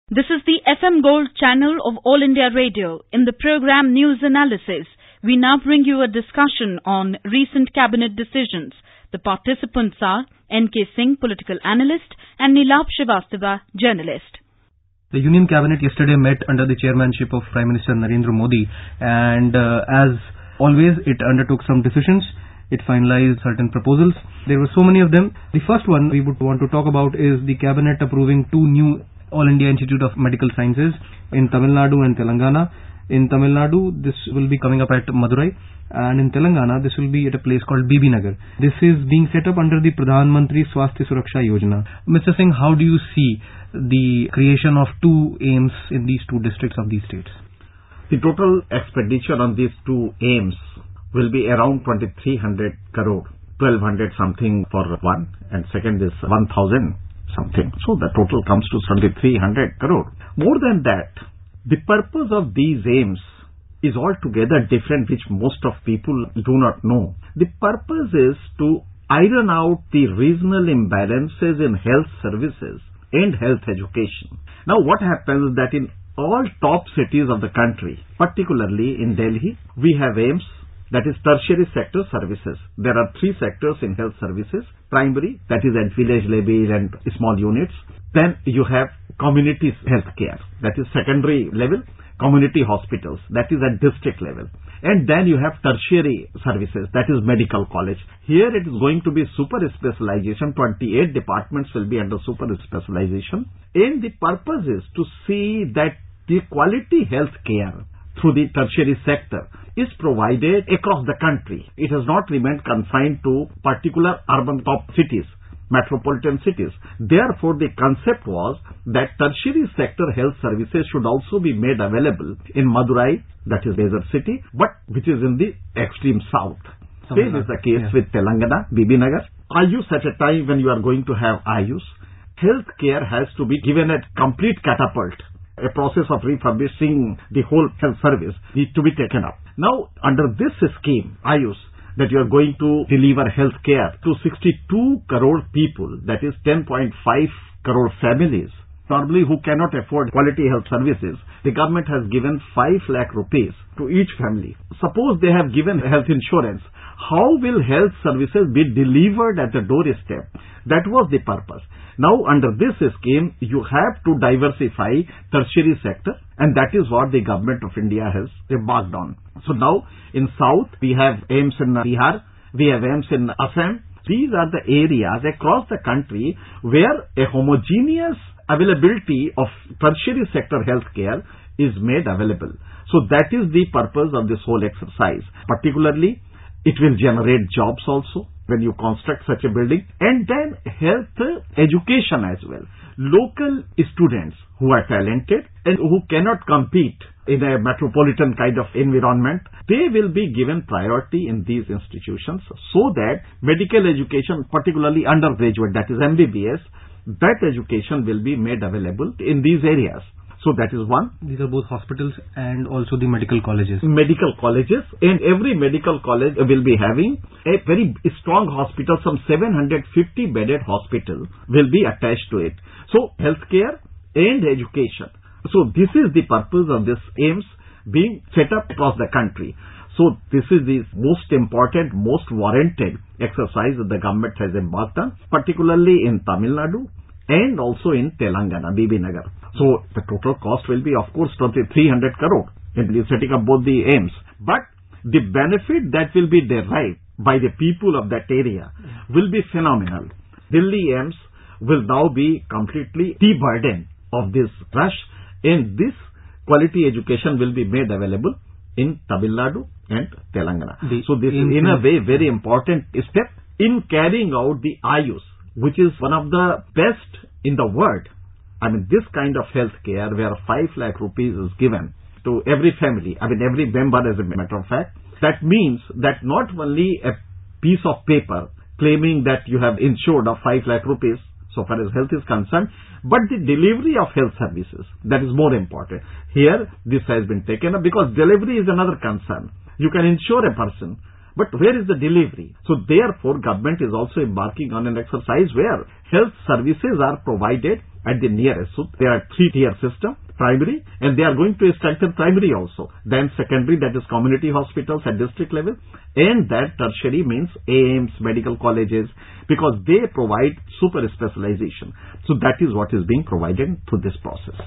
This is the FM Gold channel of All India Radio. In the program News Analysis, we now bring you a discussion on recent cabinet decisions. The participants are N.K. Singh, political analyst, and Nilab Srivastava, journalist. The Union Cabinet yesterday met under the chairmanship of Prime Minister Narendra Modi, and as always, it undertook some decisions. It finalized certain proposals. There were so many of them. The first one we would want to talk about is the cabinet approving two new All India Institute of Medical Sciences in Tamil Nadu and Telangana. In Tamil Nadu, this will be coming up at Madurai, and in Telangana, this will be at a place called Bibi Nagar. This is being set up under the Pradhan Mantri Swasthya Suraksha Yojana. Mr. Singh, how do you see the creation of two AIIMS in these two districts of these states? The total expenditure on these two AIIMS will be around 2,300 crore, 1,200 something for one, and second is 1,000 something. So the total comes to 2,300 crore. More than that, the purpose of these AIIMS is altogether different, which most of people do not know. The purpose is to iron out the regional imbalances in health services and health education. Now what happens is that in all top cities of the country, particularly in Delhi, we have AIIMS, that is tertiary sector services. There are three sectors in health services. Primary, that is at village level and small units. Then you have community health care, that is secondary level. Community hospitals, that is at district level. And then you have tertiary services, that is medical college. Here it is going to be super specialization. 28 departments will be under super specialization. And the purpose is to see that the quality health care through the tertiary sector is provided across the country. It has not remained confined to particular urban top cities, metropolitan cities. Therefore, the concept was that tertiary sector health services should also be made available in Madurai, that is desert city, but which is in the extreme south. Same is the case with Telangana, Bibi Nagar. Ayush, at a time when you are going to have Ayush, health care has to be given a complete catapult. A process of refurbishing the whole health service needs to be taken up. Now, under this scheme, Ayush, that you are going to deliver health care to 62 crore people, that is 10.5 crore families, normally who cannot afford quality health services, the government has given 5 lakh rupees to each family. Suppose they have given health insurance, how will health services be delivered at the doorstep? That was the purpose. Now, under this scheme, you have to diversify tertiary sector, and that is what the government of India has embarked on. So now, in South, we have AIIMS in Bihar, we have AIIMS in Assam. These are the areas across the country where a homogeneous availability of tertiary sector healthcare is made available. So that is the purpose of this whole exercise. Particularly, it will generate jobs also when you construct such a building, and then health education as well. Local students who are talented and who cannot compete in a metropolitan kind of environment, they will be given priority in these institutions so that medical education, particularly undergraduate, that is MBBS, that education will be made available in these areas. So that is one. These are both hospitals and also the medical colleges. Medical colleges, and every medical college will be having a very strong hospital. Some 750 bedded hospital will be attached to it. So healthcare and education. So this is the purpose of this AIIMS being set up across the country. So this is the most important, most warranted exercise that the government has embarked on, particularly in Tamil Nadu and also in Telangana, Bibi Nagar. So the total cost will be, of course, 2,300 crore in setting up both the AIIMS. But the benefit that will be derived by the people of that area will be phenomenal. Delhi AIIMS will now be completely de-burdened of this rush, and this quality education will be made available in Tamil Nadu and Telangana. So this is in a way very important step in carrying out the Ayush, which is one of the best in the world. I mean, this kind of health care where 5 lakh rupees is given to every family, I mean every member as a matter of fact, that means that not only a piece of paper claiming that you have insured of 5 lakh rupees so far as health is concerned, but the delivery of health services, that is more important. Here, this has been taken up because delivery is another concern. You can insure a person, but where is the delivery? So therefore, government is also embarking on an exercise where health services are provided at the nearest. So there are 3-tier system, primary, and they are going to strengthen primary also. Then secondary, that is community hospitals at district level, and that tertiary means AIIMS, medical colleges, because they provide super specialization. So that is what is being provided through this process.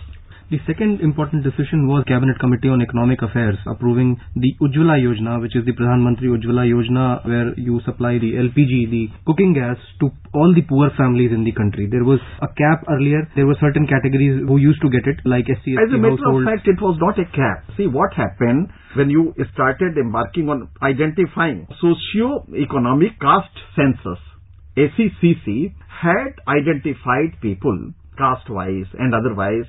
The second important decision was Cabinet Committee on Economic Affairs approving the Ujjwala Yojana, which is the Pradhan Mantri Ujjwala Yojana, where you supply the LPG, the cooking gas, to all the poor families in the country. There was a cap earlier. There were certain categories who used to get it, like SC, As a matter of fact, it was not a cap. See, what happened when you started embarking on identifying socio-economic caste census, ACCC had identified people, caste-wise and otherwise,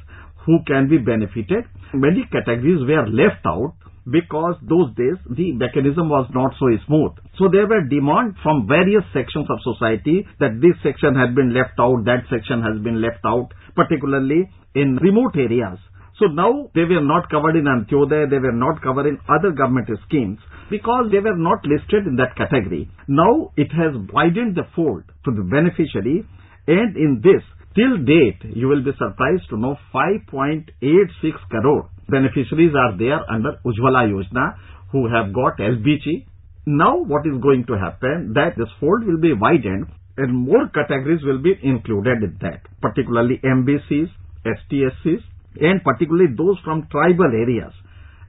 who can be benefited. Many categories were left out because those days the mechanism was not so smooth. So there were demands from various sections of society that this section has been left out, that section has been left out, particularly in remote areas. So now they were not covered in Antyodaya, they were not covered in other government schemes because they were not listed in that category. Now it has widened the fold to the beneficiary, and in this, till date, you will be surprised to know 5.86 crore beneficiaries are there under Ujjwala Yojana who have got LPG. Now what is going to happen, that this fold will be widened and more categories will be included in that, particularly MBCs, STSCs, and particularly those from tribal areas.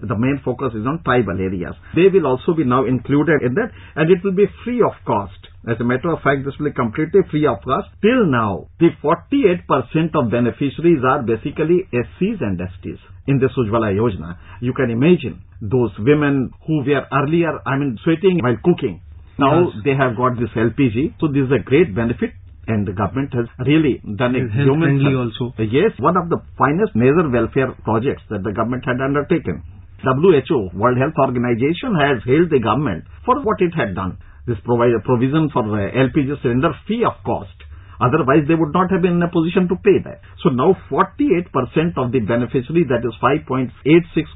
The main focus is on tribal areas. They will also be now included in that, and it will be free of cost. As a matter of fact, this will be completely free of cost. Till now, the 48% of beneficiaries are basically SCs and STs in this Ujjwala Yojana. You can imagine those women who were earlier, sweating while cooking. Now they have got this LPG. So this is a great benefit. And the government has really done a human also. Yes, one of the finest major welfare projects that the government had undertaken. WHO, World Health Organization, has hailed the government for what it had done. This provision for LPG cylinder free of cost. Otherwise, they would not have been in a position to pay that. So now 48% of the beneficiaries, that is 5.86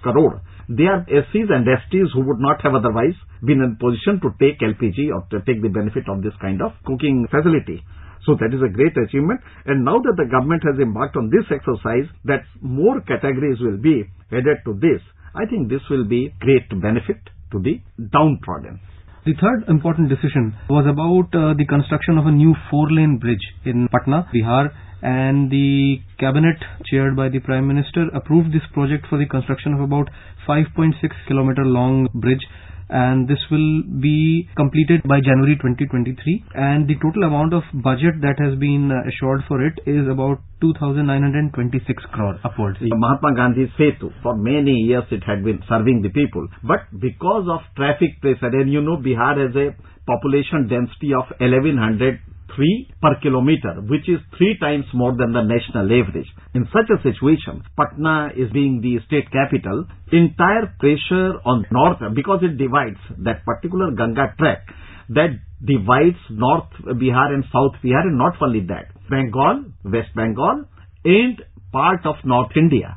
crore, they are SCs and STs who would not have otherwise been in a position to take LPG or to take the benefit of this kind of cooking facility. So that is a great achievement. And now that the government has embarked on this exercise, that more categories will be added to this, I think this will be great benefit to the downtrodden. The third important decision was about the construction of a new 4-lane bridge in Patna, Bihar, and the cabinet chaired by the Prime Minister approved this project for the construction of about 5.6 kilometer long bridge, and this will be completed by January 2023, and the total amount of budget that has been assured for it is about 2,926 crore upwards. Mahatma Gandhi Setu, for many years it had been serving the people, but because of traffic pressure, and you know Bihar has a population density of 1103 per kilometer, which is 3 times more than the national average. In such a situation, Patna is being the state capital, entire pressure on north, because it divides that particular Ganga tract, that divides North Bihar and South Bihar, and not only that, Bengal, West Bengal, and part of North India.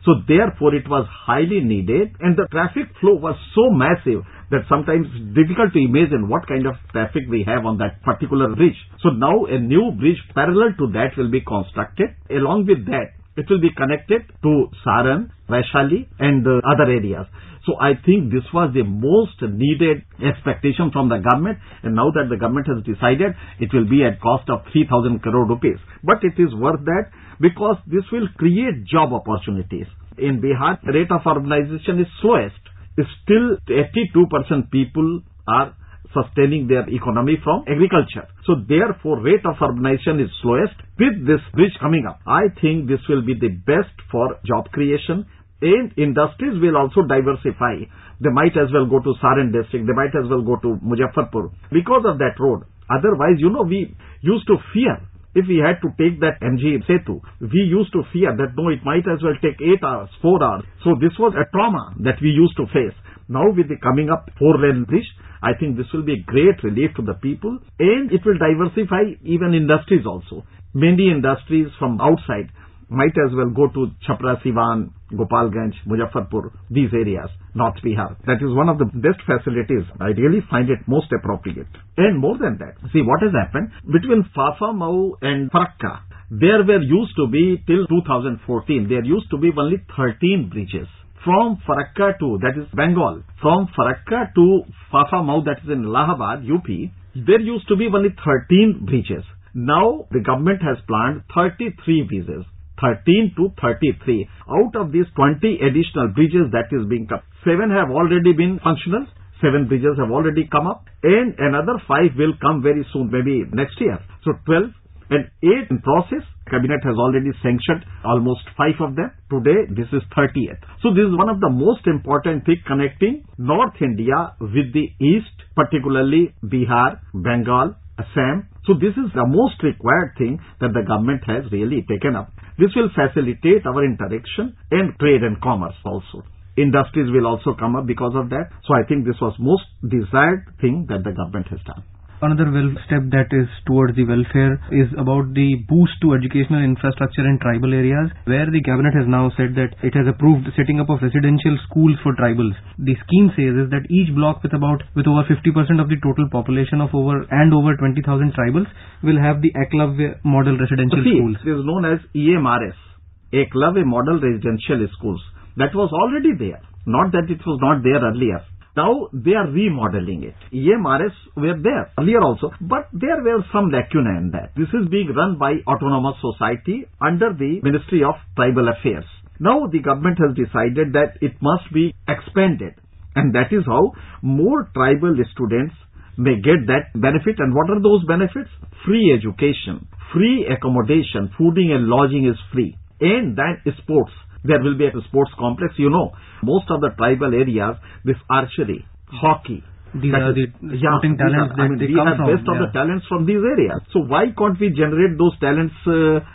So therefore it was highly needed, and the traffic flow was so massive that sometimes it's difficult to imagine what kind of traffic we have on that particular bridge. So now a new bridge parallel to that will be constructed. Along with that, it will be connected to Saran, Vaishali, and other areas. So I think this was the most needed expectation from the government, and now that the government has decided, it will be at cost of 3,000 crore rupees. But it is worth that because this will create job opportunities. In Bihar, the rate of urbanization is slowest. Still 82% people are sustaining their economy from agriculture. So therefore rate of urbanization is slowest. With this bridge coming up, I think this will be the best for job creation, and industries will also diversify. They might as well go to Saran district, they might as well go to Muzaffarpur because of that road. Otherwise, we used to fear. If we had to take that MG Setu, we used to fear that no, it might as well take 8 hours, 4 hours. So this was a trauma that we used to face. Now with the coming up 4-lane bridge, I think this will be a great relief to the people, and it will diversify even industries also. Many industries from outside might as well go to Chhapra, Siwan, Gopalganj, Muzaffarpur, these areas, North Bihar. That is one of the best facilities. I really find it most appropriate. And more than that, see what has happened between Fafa Mau and Farakka. there were used to be, till 2014, there used to be only 13 bridges. From Farakka to, that is Bengal, from Farakka to Fafa that is in Allahabad, UP, there used to be only 13 bridges. Now the government has planned 33 bridges. 13 to 33. Out of these 20 additional bridges that is being cut, 7 have already been functional. 7 bridges have already come up, and another 5 will come very soon, maybe next year. So 12 and 8 in process. Cabinet has already sanctioned almost 5 of them. Today, this is 30th. So this is one of the most important things connecting North India with the East, particularly Bihar, Bengal, Assam. So this is the most required thing that the government has really taken up. This will facilitate our interaction and trade and commerce also. Industries will also come up because of that. So I think this was most desired thing that the government has done. Another step that is towards the welfare is about the boost to educational infrastructure in tribal areas, where the cabinet has now said that it has approved setting up of residential schools for tribals. The scheme says is that each block with over 50% of the total population of over 20,000 tribals will have the Eklavya model residential schools. It is known as EMRS, Eklavya model residential schools. That was already there. Not that it was not there earlier. Now they are remodeling it. EMRS were there earlier also, but there were some lacunae in that. This is being run by Autonomous Society under the Ministry of Tribal Affairs. Now the government has decided that it must be expanded, and that is how more tribal students may get that benefit. And what are those benefits? Free education, free accommodation, fooding and lodging is free, and then sports. There will be a sports complex. You know, most of the tribal areas, this archery, hockey. These are the sporting talents that they come from. We have best of the talents from these areas. So why can't we generate those talents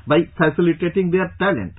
by facilitating their talent?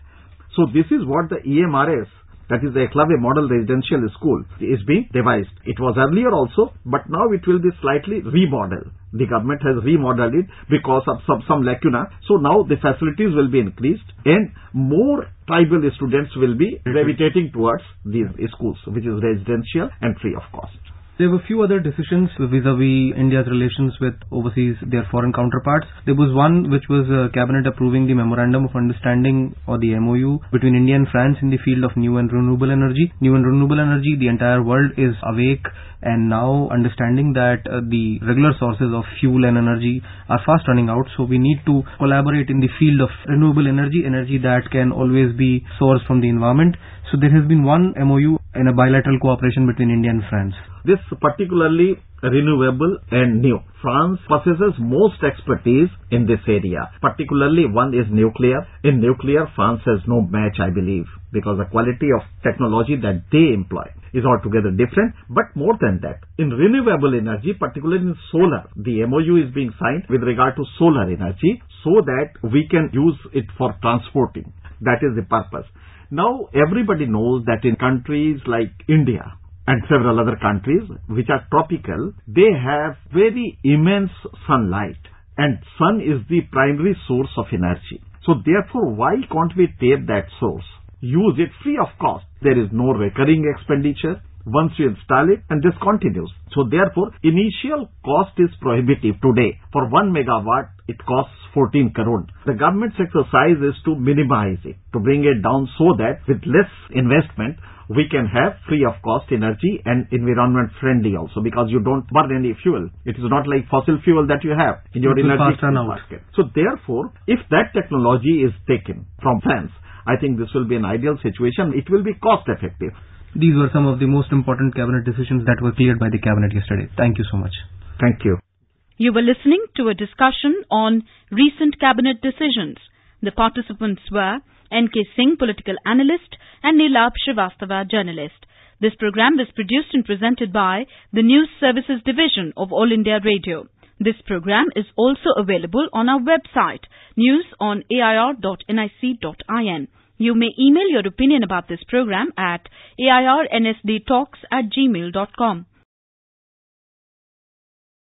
So this is what the EMRS, that is the Eklavya Model Residential School, is being devised. It was earlier also, but now it will be slightly remodeled. The government has remodeled it because of some lacuna. So now the facilities will be increased and more tribal students will be gravitating towards these schools, which is residential and free of cost. There were a few other decisions vis-a-vis India's relations with overseas, their foreign counterparts. There was one which was Cabinet approving the Memorandum of Understanding, or the MOU, between India and France in the field of new and renewable energy. New and renewable energy, the entire world is awake and now understanding that the regular sources of fuel and energy are fast running out. So we need to collaborate in the field of renewable energy that can always be sourced from the environment. So there has been one MOU in a bilateral cooperation between India and France. This particularly renewable and new. France possesses most expertise in this area. Particularly one is nuclear. In nuclear, France has no match, I believe, because the quality of technology that they employ is altogether different. But more than that, in renewable energy, particularly in solar, the MOU is being signed with regard to solar energy so that we can use it for transporting. That is the purpose. Now, everybody knows that in countries like India and several other countries which are tropical, they have very immense sunlight, and sun is the primary source of energy. So therefore, why can't we take that source, use it free of cost? There is no recurring expenditure once you install it, and this continues. So therefore, initial cost is prohibitive today. For 1 megawatt, it costs 14 crore. The government's exercise is to minimize it, to bring it down so that with less investment, we can have free of cost energy and environment friendly also, because you don't burn any fuel. It is not like fossil fuel that you have in your energy basket. So therefore, if that technology is taken from France, I think this will be an ideal situation. It will be cost effective. These were some of the most important cabinet decisions that were cleared by the cabinet yesterday. Thank you so much. Thank you. You were listening to a discussion on recent cabinet decisions. The participants were N.K. Singh, political analyst, and Neelab Srivastava, journalist. This program was produced and presented by the News Services Division of All India Radio. This program is also available on our website, news.on air.nic.in. You may email your opinion about this program at airnsdtalks@gmail.com.